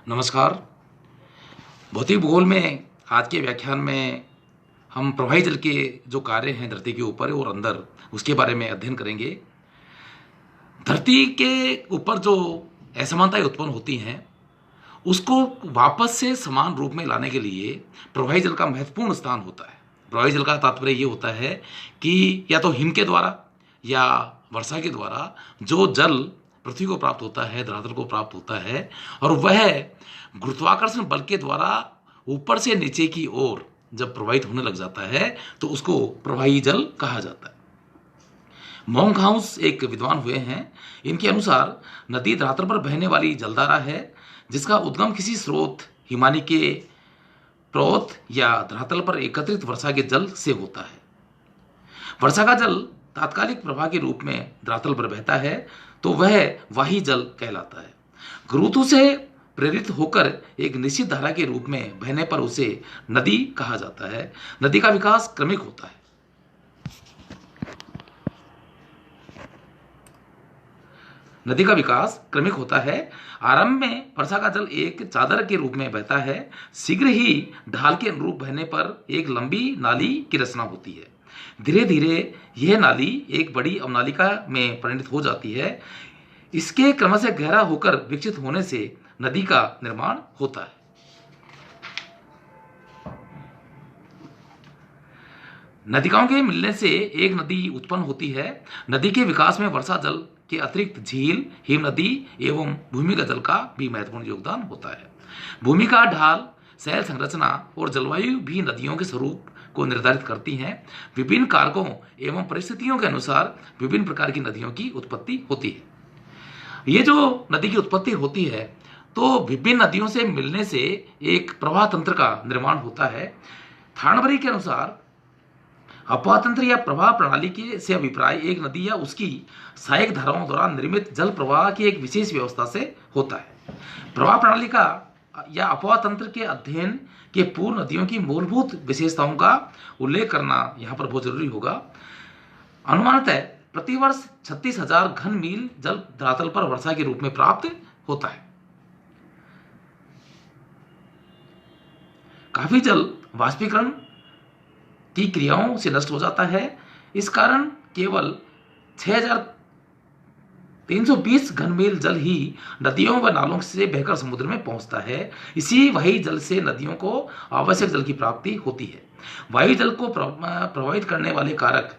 नमस्कार। भौतिक भूगोल में आज के व्याख्यान में हम प्रवाही जल के जो कार्य हैं धरती के ऊपर और अंदर, उसके बारे में अध्ययन करेंगे। धरती के ऊपर जो असमानताएं उत्पन्न होती हैं, उसको वापस से समान रूप में लाने के लिए प्रवाही जल का महत्वपूर्ण स्थान होता है। प्रवाही जल का तात्पर्य ये होता है कि या तो हिम के द्वारा या वर्षा के द्वारा जो जल पृथ्वी को प्राप्त होता है, धरातल को प्राप्त होता है, और वह गुरुत्वाकर्षण बल के द्वारा ऊपर से नीचे की ओर जब प्रवाहित होने लग जाता है तो उसको प्रवाही जल कहा जाता है। मोंकहाउस एक विद्वान हुए हैं। इनके अनुसार नदी धरातल पर बहने वाली जलधारा है जिसका उद्गम किसी स्रोत, हिमानी के प्रोत या धरातल पर एकत्रित वर्षा के जल से होता है। वर्षा का जल तात्कालिक प्रवाह के रूप में धरातल पर बहता है तो वह वाही जल कहलाता है। गुरुत्व से प्रेरित होकर एक निश्चित धारा के रूप में बहने पर उसे नदी कहा जाता है। नदी का विकास क्रमिक होता है। नदी का विकास क्रमिक होता है। आरंभ में वर्षा का जल एक चादर के रूप में बहता है। शीघ्र ही ढाल के अनुरूप बहने पर एक लंबी नाली की रचना होती है। धीरे धीरे यह नाली एक बड़ी अवनालिका में परिणत हो जाती है। इसके क्रमशः गहरा होकर विकसित होने से नदी का निर्माण होता है। नदिकाओं के मिलने से एक नदी उत्पन्न होती है। नदी के विकास में वर्षा जल के अतिरिक्त झील, हिम नदी एवं भूमिगत जल का भी महत्वपूर्ण योगदान होता है। भूमि का ढाल, शैल संरचना और जलवायु भी नदियों के स्वरूप को निर्धारित करती हैं। विभिन्न कारकों एवं परिस्थितियों के अनुसार विभिन्न प्रकार की नदियों की उत्पत्ति होती है। ये जो नदी की उत्पत्ति होती है तो विभिन्न नदियों से मिलने से एक प्रवाह तंत्र का निर्माण होता है। थानबरी के अनुसार अपवाह तंत्र या प्रवाह प्रणाली के से अभिप्राय एक नदी या उसकी सहायक धाराओं द्वारा निर्मित जल प्रवाह की एक विशेष व्यवस्था से होता है। प्रवाह प्रणाली का या अपवाह तंत्र के अध्ययन के पूर्व नदियों की मूलभूत विशेषताओं का उल्लेख करना यहाँ पर बहुत जरूरी होगा। अनुमानतः प्रतिवर्ष 36,000 घन मील जल धरातल पर वर्षा के रूप में प्राप्त होता है। काफी जल वाष्पीकरण की क्रियाओं से नष्ट हो जाता है। इस कारण केवल 6,320 घन मील जल ही नदियों व नालों से बहकर समुद्र में पहुंचता है। इसी वही जल से नदियों को आवश्यक जल की प्राप्ति होती है। वायु जल को प्रभावित करने वाले कारक,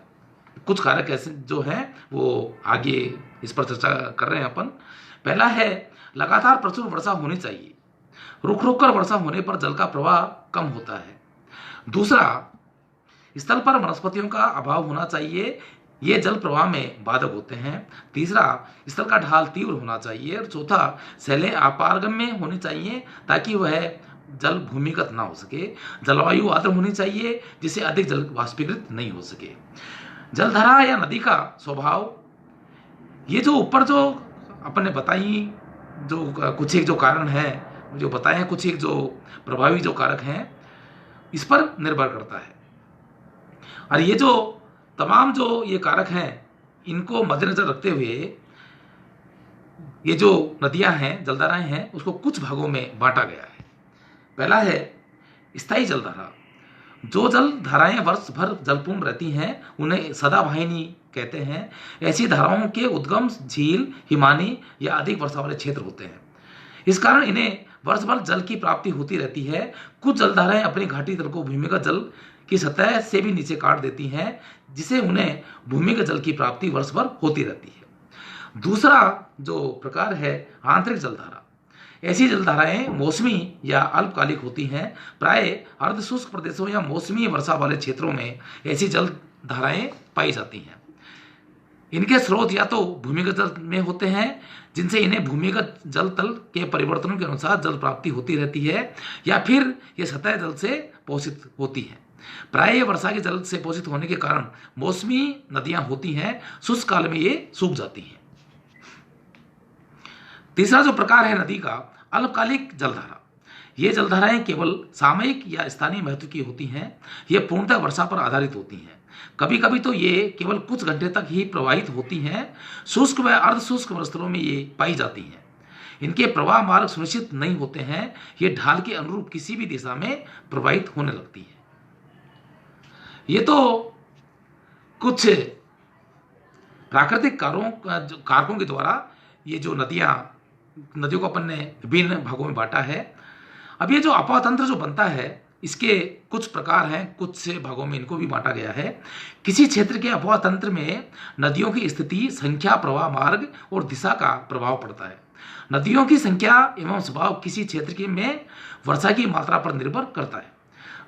कुछ कारक ऐसे जो हैं वो आगे इस पर चर्चा कर रहे हैं अपन। पहला है लगातार प्रचुर वर्षा होनी चाहिए। रुक रुक कर वर्षा होने पर जल का प्रवाह कम होता है। दूसरा, स्थल पर वनस्पतियों का अभाव होना चाहिए। ये जल प्रवाह में बाधक होते हैं। तीसरा, स्थल का ढाल तीव्र होना चाहिए। और चौथा, शैलें अपारगम्य होनी चाहिए ताकि वह जल भूमिगत ना हो सके। जलवायु आर्द्र होनी चाहिए जिससे अधिक जल वाष्पीकृत नहीं हो सके। जलधारा या नदी का स्वभाव, ये जो ऊपर जो अपन ने बताई, जो कुछ एक जो कारण है जो बताए हैं, कुछ एक जो प्रभावी जो कारक हैं, इस पर निर्भर करता है। और ये जो तमाम जो ये कारक हैं, इनको मद्देनजर रखते हुए ये जो नदियां हैं, जलधाराएं हैं, उसको कुछ भागों में बांटा गया है। पहला है स्थायी जलधारा। जो जल धाराएं वर्ष भर जलपूर्ण रहती हैं उन्हें सदावाहिनी कहते हैं। ऐसी धाराओं के उद्गम झील, हिमानी या अधिक वर्षा वाले क्षेत्र होते हैं। इस कारण इन्हें वर्ष भर जल की प्राप्ति होती रहती है। कुछ जलधाराएं अपनी घाटी जल को भूमिगत जल की सतह से भी नीचे काट देती हैं, जिसे उन्हें भूमिगत जल की प्राप्ति वर्ष भर होती रहती है। दूसरा जो प्रकार है आंतरिक जलधारा। ऐसी जलधाराएं मौसमी या अल्पकालिक होती हैं। प्राय अर्धशुष्क प्रदेशों या मौसमी वर्षा वाले क्षेत्रों में ऐसी जलधाराएं पाई जाती हैं। इनके स्रोत या तो भूमिगत जल में होते हैं, जिनसे इन्हें भूमिगत जल तल के परिवर्तनों के अनुसार जल प्राप्ति होती रहती है, या फिर ये सतह जल से पोषित होती हैं। प्राय वर्षा के जल से पोषित होने के कारण मौसमी नदियां होती हैं, शुष्क काल में ये सूख जाती हैं। तीसरा जो प्रकार है नदी का, अल्पकालिक जलधारा। ये जलधाराएं केवल सामयिक या स्थानीय महत्व की होती हैं। ये पूर्णतः वर्षा पर आधारित होती हैं। कभी कभी तो ये केवल कुछ घंटे तक ही प्रवाहित होती हैं। शुष्क व अर्धशुष्क स्थलों में ये पाई जाती हैं। इनके प्रवाह मार्ग सुनिश्चित नहीं होते हैं, ये ढाल के अनुरूप किसी भी दिशा में प्रवाहित होने लगती है। ये तो कुछ प्राकृतिक कारकों के द्वारा ये जो नदियों को अपन ने विभिन्न भागों में बांटा है। अब ये जो अपवाह तंत्र जो बनता है, इसके कुछ प्रकार हैं, कुछ से भागों में इनको भी बांटा गया है। किसी क्षेत्र के अपवाह तंत्र में नदियों की स्थिति, संख्या, प्रवाह मार्ग और दिशा का प्रभाव पड़ता है। नदियों की संख्या एवं स्वभाव किसी क्षेत्र के में वर्षा की मात्रा पर निर्भर करता है।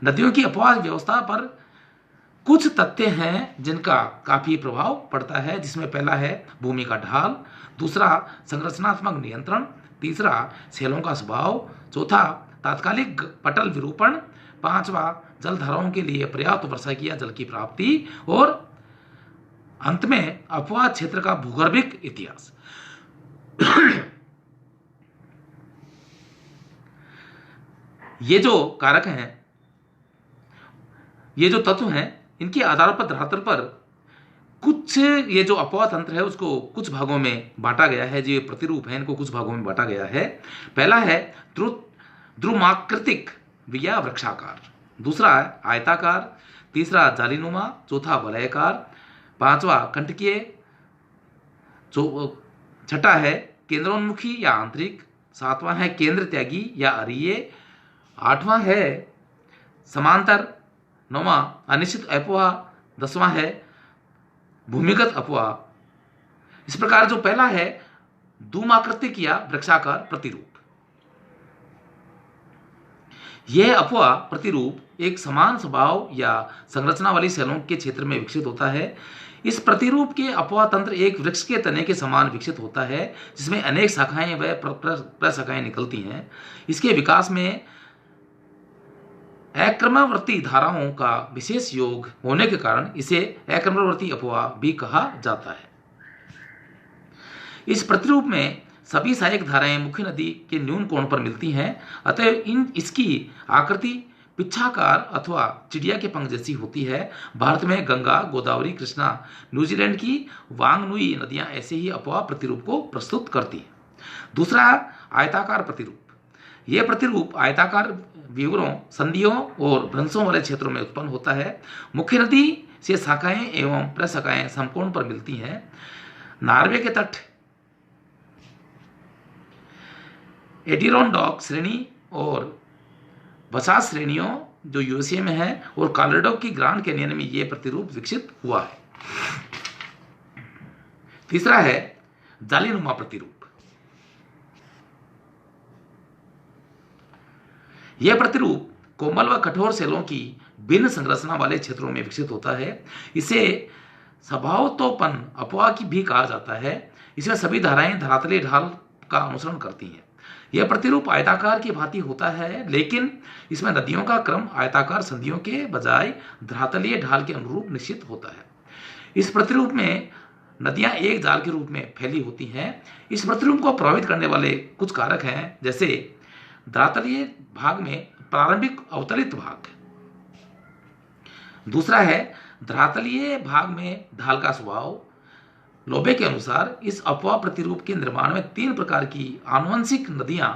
नदियों की अपवाह व्यवस्था पर कुछ तथ्य हैं जिनका काफी प्रभाव पड़ता है, जिसमें पहला है भूमि का ढाल, दूसरा संरचनात्मक नियंत्रण, तीसरा सेलों का स्वभाव, चौथा तात्कालिक पटल विरूपण, पांचवा जलधाराओं के लिए पर्याप्त वर्षा की या जल की प्राप्ति, और अंत में अपवाह क्षेत्र का भूगर्भिक इतिहास। ये जो कारक हैं, ये जो तत्व हैं, इनके आधार पर धरातल पर कुछ ये जो अपवाह तंत्र है उसको कुछ भागों में बांटा गया है। जो प्रतिरूप है इनको कुछ भागों में बांटा गया है। पहला है द्रुमाकृतिक या वृक्षाकार, दूसरा है आयताकार, तीसरा जालीनुमा, चौथा वलयाकार, पांचवा कंटकीय, छठा है केंद्रोन्मुखी या आंतरिक, सातवां है केंद्र त्यागी या अरीय, आठवां है समांतर, नौवां अनिश्चित अपवाह, दसवां है भूमिगत अपवाह। इस प्रकार जो पहला है धूमाकृतिक या वृक्षाकार प्रतिरूप, यह अपवाह प्रतिरूप एक समान स्वभाव या संरचना वाली सेलों के क्षेत्र में विकसित होता है। इस प्रतिरूप के अपवाह तंत्र एक वृक्ष के तने के समान विकसित होता है, जिसमें अनेक शाखाएं व प्रशाखाएं निकलती हैं। इसके विकास में अक्रमणवर्ती धाराओं का विशेष योग होने के कारण इसे अक्रमणवर्ती अपवाह भी कहा जाता है। इस प्रतिरूप में सभी सहायक धाराएं मुख्य नदी के न्यून कोण पर मिलती हैं, अतः इसकी आकृति पिच्छाकार अथवा चिड़िया के पंख जैसी होती है। भारत में गंगा, गोदावरी, कृष्णा, न्यूजीलैंड की वांगनुई नदियां ऐसे ही अपवाह प्रतिरूप को प्रस्तुत करती हैं। दूसरा आयताकार प्रतिरूप, यह प्रतिरूप आयताकार विवरों, संधियों और भ्रंशों वाले क्षेत्रों में उत्पन्न होता है। मुख्य नदी से शाखाएं एवं प्रशाखाएं समकोण पर मिलती हैं। नॉर्वे के तट, एडिरोनडॉक श्रेणी और बसास श्रेणियों जो यूएसए में है, और कोलोराडो की ग्रांड कैनियन में यह प्रतिरूप विकसित हुआ है। तीसरा है जालीनुमा प्रतिरूप। यह प्रतिरूप कोमल व कठोर सेलों की भिन्न संरचना वाले क्षेत्रों में विकसित होता है। इसे स्वभावतोपन अपवाह की भी कहा जाता है। इसमें सभी धाराएं धरातलीय ढाल का अनुसरण करती हैं। यह प्रतिरूप आयताकार की भांति होता है, लेकिन इसमें नदियों का क्रम आयताकार संधियों के बजाय धरातलीय ढाल के अनुरूप निश्चित होता है। इस प्रतिरूप में नदियां एक जाल के रूप में फैली होती हैं। इस प्रतिरूप को प्रभावित करने वाले कुछ कारक हैं, जैसे धरातलीय भाग में प्रारंभिक अवतलित भाग, दूसरा है धरातलीय भाग में ढाल का स्वभाव। लोबे के अनुसार इस अपवाह प्रतिरूप के निर्माण में 3 प्रकार की आनुवंशिक नदियां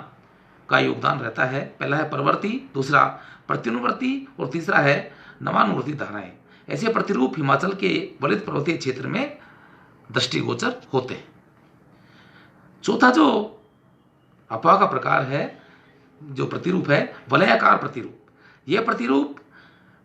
का योगदान रहता है। पहला है परवर्ती, दूसरा प्रत्युनुवर्ती और तीसरा है नवानुवर्ती धाराएं। ऐसे प्रतिरूप हिमाचल के वलित पर्वतीय क्षेत्र में दृष्टिगोचर होते हैं। चौथा जो अपवाह का प्रकार है, जो प्रतिरूप है, वलयाकार प्रतिरूप। यह प्रतिरूप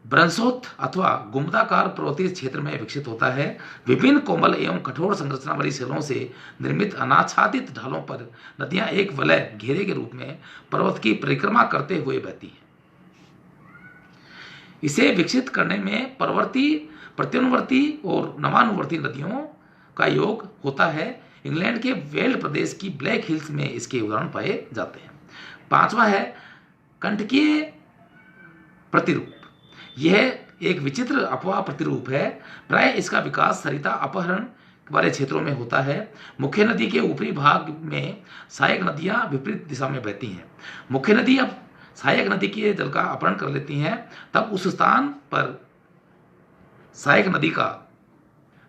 ब्रंशोत्थ अथवा गुम्बदाकार पर्वतीय क्षेत्र में विकसित होता है। विभिन्न कोमल एवं कठोर संरचना वाली सेलों से निर्मित अनाच्छादित ढालों पर नदियां एक वलय घेरे के रूप में पर्वत की परिक्रमा करते हुए बहती हैं। इसे विकसित करने में परवर्ती, प्रत्युन्वर्ती और नवानुवर्ती नदियों का योग होता है। इंग्लैंड के वेल्ड प्रदेश की ब्लैक हिल्स में इसके उदाहरण पाए जाते हैं। पांचवा है कंटकीय प्रतिरूप। यह एक विचित्र अपवाह प्रतिरूप है। प्राय इसका विकास सरिता अपहरण वाले क्षेत्रों में होता है। मुख्य नदी के ऊपरी भाग में सहायक नदियां विपरीत दिशा में बहती हैं। मुख्य नदी अब सहायक नदी के जल का अपहरण कर लेती हैं, तब उस स्थान पर सहायक नदी का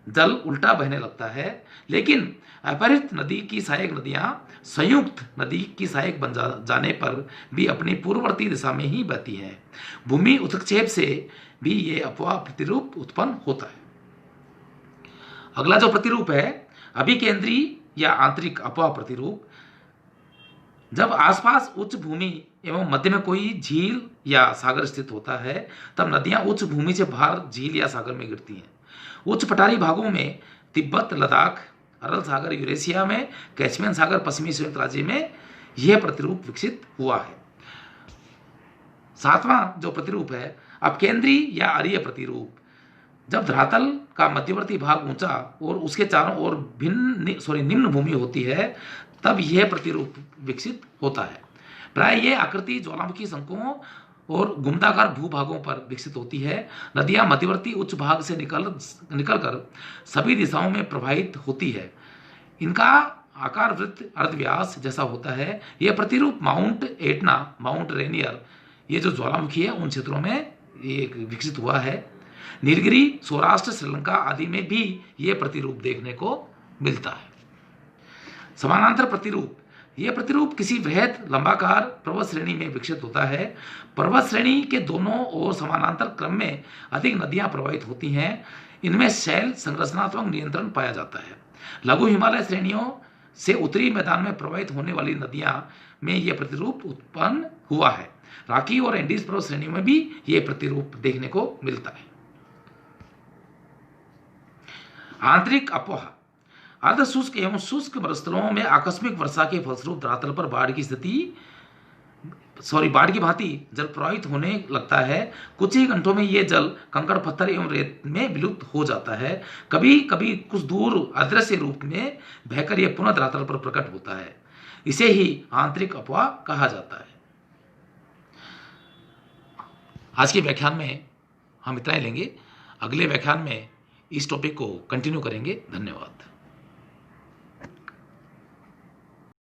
जल उल्टा बहने लगता है, लेकिन अपहृत नदी की सहायक नदियां संयुक्त नदी की सहायक बन जाने पर भी अपनी पूर्ववर्ती दिशा में ही बहती हैं। भूमि उत्क्षेप से भी ये अपवाह प्रतिरूप उत्पन्न होता है। अगला जो प्रतिरूप है अभिकेंद्री या आंतरिक अपवाह प्रतिरूप। जब आसपास उच्च भूमि एवं मध्य में कोई झील या सागर स्थित होता है, तब नदियां उच्च भूमि से बाहर झील या सागर में गिरती हैं। उच्च पठारी भागों में तिब्बत, लद्दाख, अरल सागर यूरेशिया में, कैस्पियन सागर पश्चिमी संयुक्त राज्य में यह प्रतिरूप विकसित हुआ है। सातवां जो प्रतिरूप है अपकेंद्री या अरीय प्रतिरूप। जब धरातल का मध्यवर्ती भाग ऊंचा और उसके चारों ओर निम्न भूमि होती है, तब यह प्रतिरूप विकसित होता है। प्राय यह आकृति ज्वालामुखी शंकुओं और गुम्फाकार भूभागों पर विकसित होती है। नदियां मध्यवर्ती उच्च भाग से निकलकर सभी दिशाओं में प्रवाहित होती है। इनका आकार वृत्त अर्धव्यास जैसा होता है। यह प्रतिरूप माउंट एटना, माउंट रेनियर, ये जो ज्वालामुखी है उन क्षेत्रों में ये विकसित हुआ है। नीलगिरी, सौराष्ट्र, श्रीलंका आदि में भी यह प्रतिरूप देखने को मिलता है। समानांतर प्रतिरूप। यह प्रतिरूप किसी वृहद लंबाकार पर्वत श्रेणी में विकसित होता है। पर्वत श्रेणी के दोनों ओर समानांतर क्रम में अधिक नदियां प्रवाहित होती हैं। इनमें शैल संरचनात्मक नियंत्रण पाया जाता है। लघु हिमालय श्रेणियों से उत्तरी मैदान में प्रवाहित होने वाली नदियां में यह प्रतिरूप उत्पन्न हुआ है। राकी और एंडीज पर्वत श्रेणियों में भी यह प्रतिरूप देखने को मिलता है। आंतरिक अपवाह। अर्ध शुष्क एवं शुष्क मरुस्थलों में आकस्मिक वर्षा के फलस्वरूप धरातल पर बाढ़ की भांति जल प्रवाहित होने लगता है। कुछ ही घंटों में यह जल कंकड़, पत्थर एवं रेत में विलुप्त हो जाता है। कभी कभी कुछ दूर अदृश्य रूप में बहकर यह पुनः धरातल पर प्रकट होता है। इसे ही आंतरिक अपवाह कहा जाता है। आज के व्याख्यान में हम इतना ही लेंगे। अगले व्याख्यान में इस टॉपिक को कंटिन्यू करेंगे। धन्यवाद।